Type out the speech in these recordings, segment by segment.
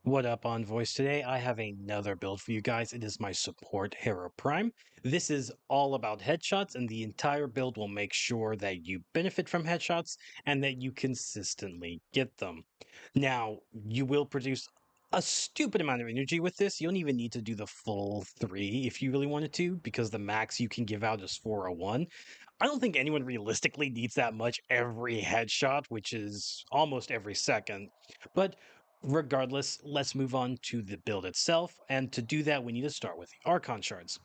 What up, Envoys? Today I have another build for you guys. It is my support Harrow Prime. This is all about headshots, and the entire build will make sure that you benefit from headshots and that you consistently get them. Now, you will produce a stupid amount of energy with this. You don't even need to do the full 3 if you really wanted to, because the max you can give out is 401. I don't think anyone realistically needs that much every headshot, which is almost every second. But regardless, let's move on to the build itself. And to do that, we need to start with the Archon Shards.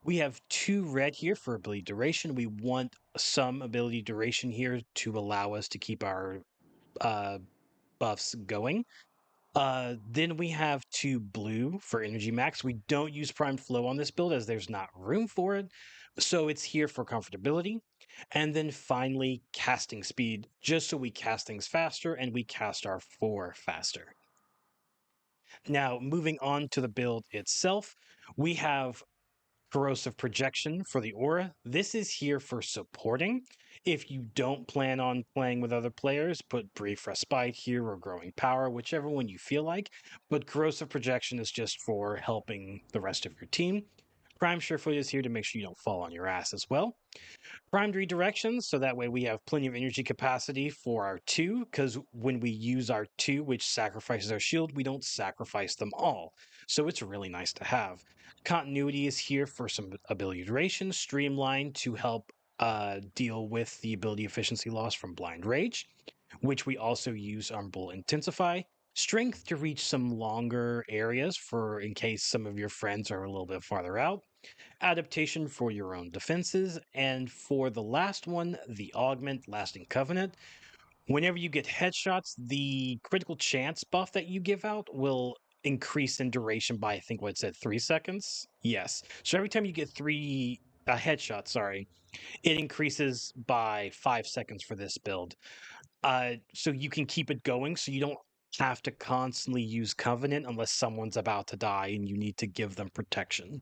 We have 2 red here for ability duration. We want some ability duration here to allow us to keep our uh, buffs going. Then we have 2 blue for energy max. We don't use prime flow on this build as there's not room for it, so it's here for comfortability. And then finally, casting speed, just so we cast things faster and we cast our 4 faster. Now, moving on to the build itself, we have corrosive projection for the aura. This is here for supporting. If you don't plan on playing with other players, put brief respite here or growing power, whichever one you feel like. But corrosive projection is just for helping the rest of your team. Prime Surefoot is here to make sure you don't fall on your ass as well. Primed redirections, so that way we have plenty of energy capacity for our 2, because when we use our 2, which sacrifices our shield, we don't sacrifice them all. So it's really nice to have. Continuity is here for some ability duration, Streamline to help deal with the ability efficiency loss from Blind Rage, which we also use on Bull Intensify. Strength to reach some longer areas for in case some of your friends are a little bit farther out. Adaptation for your own defenses, and for the last one, the Augment Lasting Covenant. Whenever you get headshots, the critical chance buff that you give out will increase in duration by, I think, what it said, 3 seconds. Yes. So every time you get a headshot, sorry, it increases by 5 seconds for this build. So you can keep it going, so you don't have to constantly use Covenant unless someone's about to die and you need to give them protection.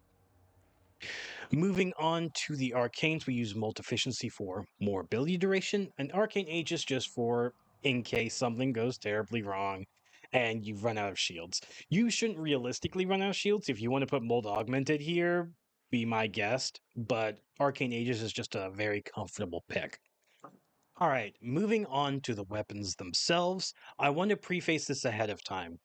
Moving on to the arcanes, we use Multificiency for more ability duration, and Arcane Aegis just for in case something goes terribly wrong and you run out of shields. You shouldn't realistically run out of shields. If you want to put Mold Augmented here, be my guest, but Arcane Aegis is just a very comfortable pick. All right, moving on to the weapons themselves, I want to preface this ahead of time.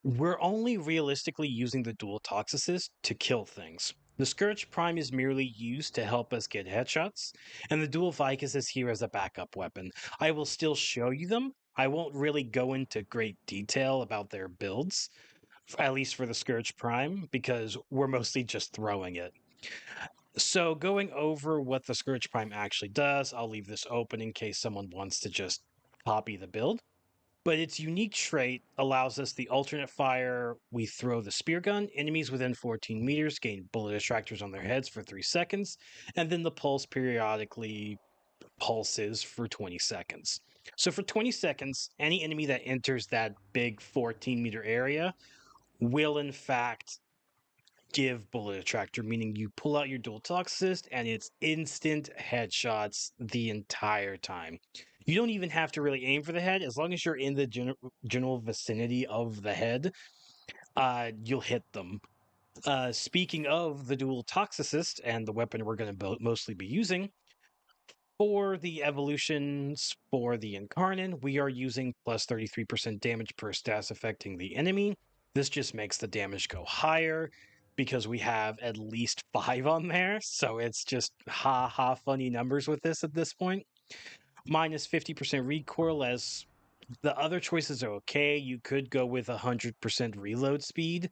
We're only realistically using the dual Toxocyst to kill things. The Scourge Prime is merely used to help us get headshots, and the dual Viciss is here as a backup weapon. I will still show you them. I won't really go into great detail about their builds, at least for the Scourge Prime, because we're mostly just throwing it. So, going over what the Scourge Prime actually does, I'll leave this open in case someone wants to just copy the build. But its unique trait allows us the alternate fire. We throw the spear gun. Enemies within 14 meters gain bullet attractors on their heads for 3 seconds, and then the pulse periodically pulses for 20 seconds. So for 20 seconds, any enemy that enters that big 14-meter area will in fact give bullet attractor, meaning you pull out your dual Toxocyst and it's instant headshots the entire time. You don't even have to really aim for the head. As long as you're in the general vicinity of the head, you'll hit them. Speaking of the dual Toxocyst and the weapon we're going to mostly be using, for the evolutions for the Incarnon, we are using plus 33% damage per stats affecting the enemy. This just makes the damage go higher because we have at least 5 on there, so it's just ha ha funny numbers with this at this point. Minus 50% recoil, as the other choices are okay. You could go with 100% reload speed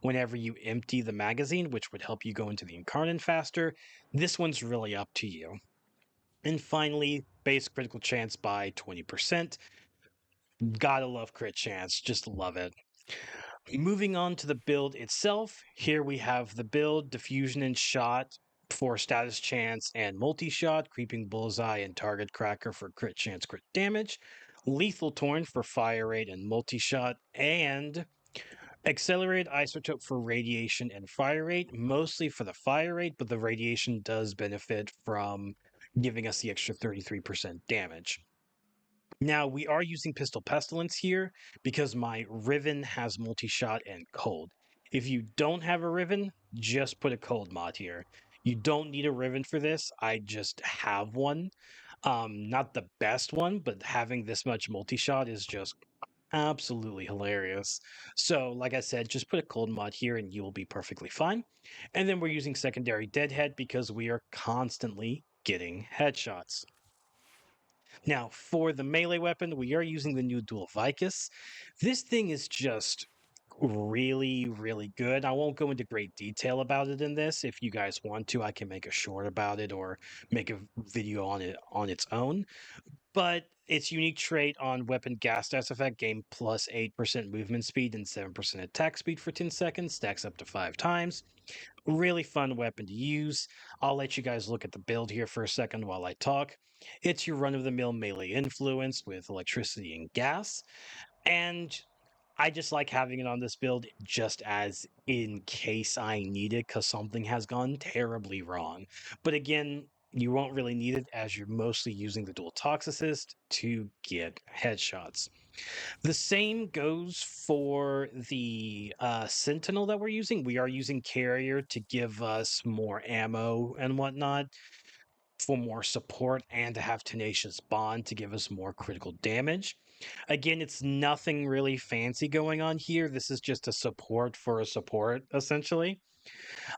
whenever you empty the magazine, which would help you go into the Incarnon faster. This one's really up to you. And finally, base critical chance by 20%. Gotta love crit chance, just love it. Moving on to the build itself, here we have the build, diffusion and shot for status chance and multi-shot, creeping bullseye and target cracker for crit chance, crit damage, lethal torn for fire rate and multi-shot, and accelerated isotope for radiation and fire rate, mostly for the fire rate, but the radiation does benefit from giving us the extra 33% damage. Now, we are using Pistol Pestilence here because my Riven has multi-shot and cold. If you don't have a Riven, just put a cold mod here. You don't need a Riven for this. I just have one. Not the best one, but having this much multi-shot is just absolutely hilarious. So, like I said, just put a cold mod here and you will be perfectly fine. And then we're using secondary Deadhead because we are constantly getting headshots. Now, for the melee weapon, we are using the new dual Viciss. This thing is just really, really good. I won't go into great detail about it in this. If you guys want to, I can make a short about it or make a video on it on its own. But its unique trait on weapon gas stats effect gain plus 8% movement speed and 7% attack speed for 10 seconds, stacks up to 5 times. Really fun weapon to use. I'll let you guys look at the build here for a second while I talk. It's your run-of-the-mill melee influence with electricity and gas, and I just like having it on this build just as in case I need it because something has gone terribly wrong. But again, you won't really need it as you're mostly using the dual Toxocyst to get headshots. The same goes for the Sentinel that we're using. We are using Carrier to give us more ammo and whatnot for more support and to have Tenacious Bond to give us more critical damage. Again, it's nothing really fancy going on here. This is just a support for a support, essentially.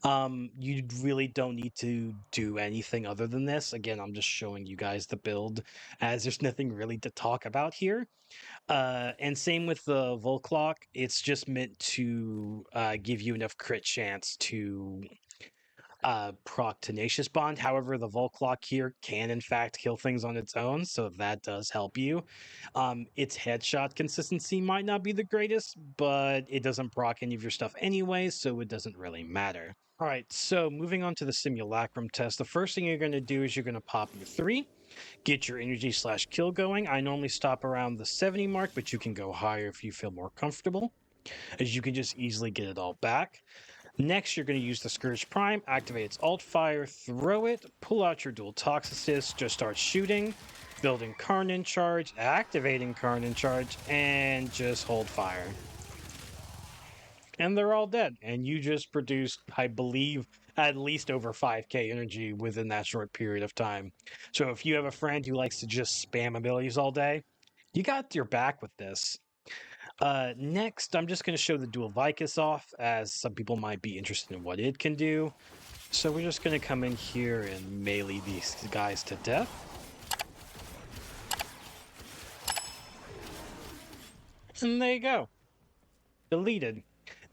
You really don't need to do anything other than this. Again, I'm just showing you guys the build as there's nothing really to talk about here. And same with the Vulklok. It's just meant to give you enough crit chance to proc Tenacious Bond. However, the Vulklok here can in fact kill things on its own, so that does help you. Its headshot consistency might not be the greatest, but it doesn't proc any of your stuff anyway, so it doesn't really matter. All right, so moving on to the Simulacrum Test. The first thing you're going to do is you're going to pop your 3. Get your energy / kill going. I normally stop around the 70 mark, but you can go higher if you feel more comfortable, as you can just easily get it all back. Next, you're going to use the Scourge Prime, activate its alt fire, throw it, pull out your dual Toxocyst, just start shooting, build Incarnon charge, activate Incarnon charge, and just hold fire. And they're all dead. And you just produced, I believe, at least over 5k energy within that short period of time. So if you have a friend who likes to just spam abilities all day, you got your back with this. Next, I'm just going to show the dual Viciss off, as some people might be interested in what it can do. So we're just going to come in here and melee these guys to death. And there you go. Deleted.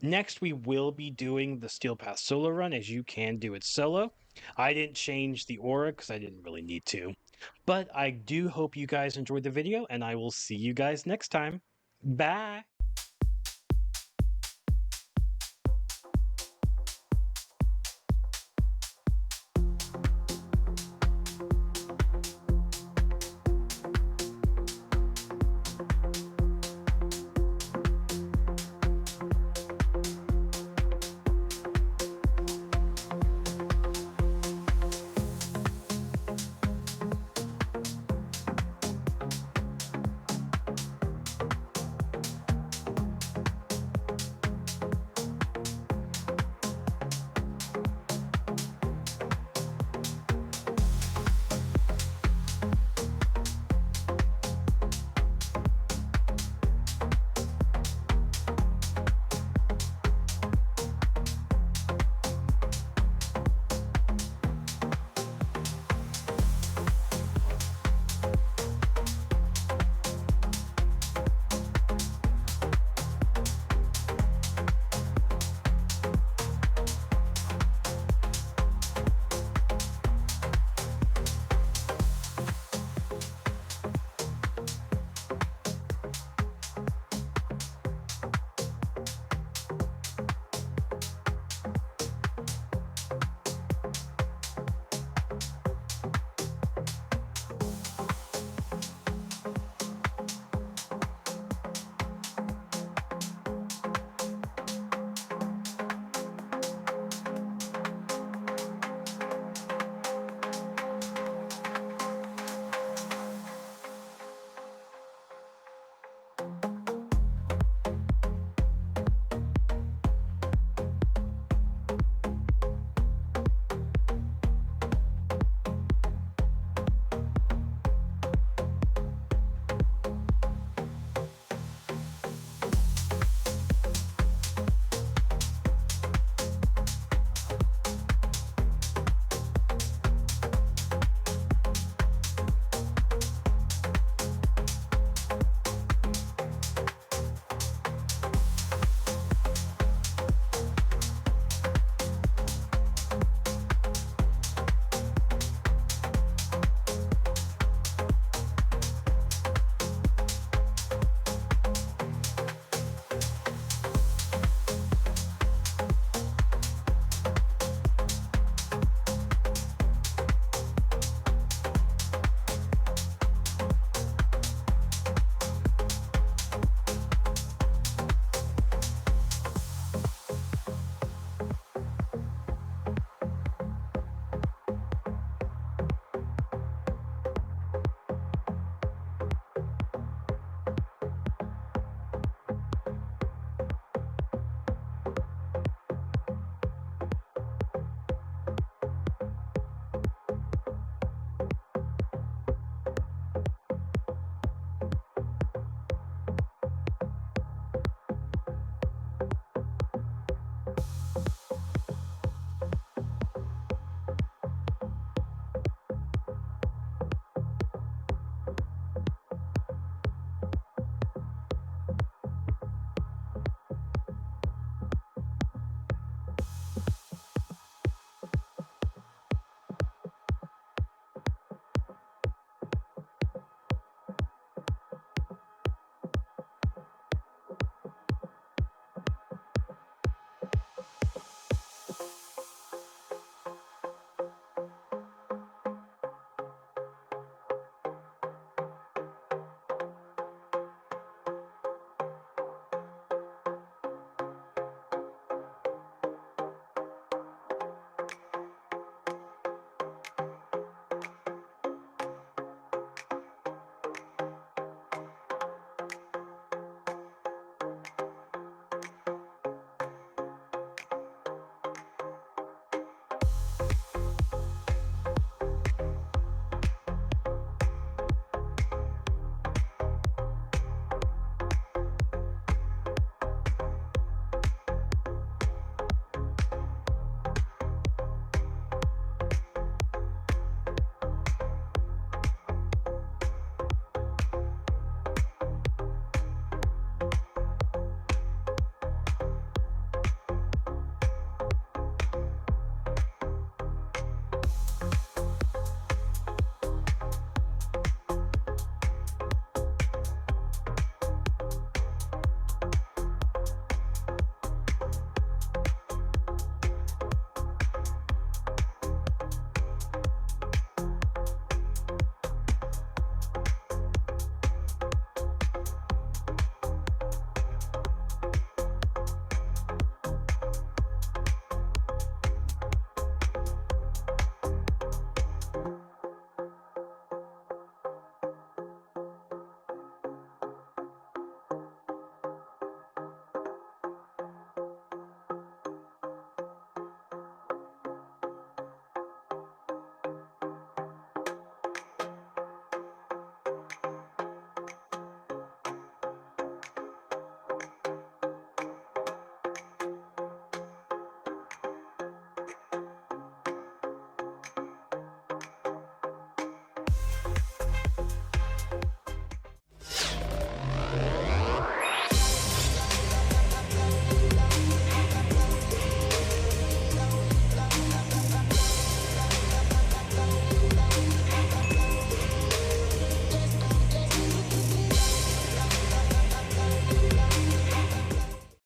Next, we will be doing the Steel Path solo run, as you can do it solo. I didn't change the aura because I didn't really need to. But I do hope you guys enjoyed the video, and I will see you guys next time. Bye!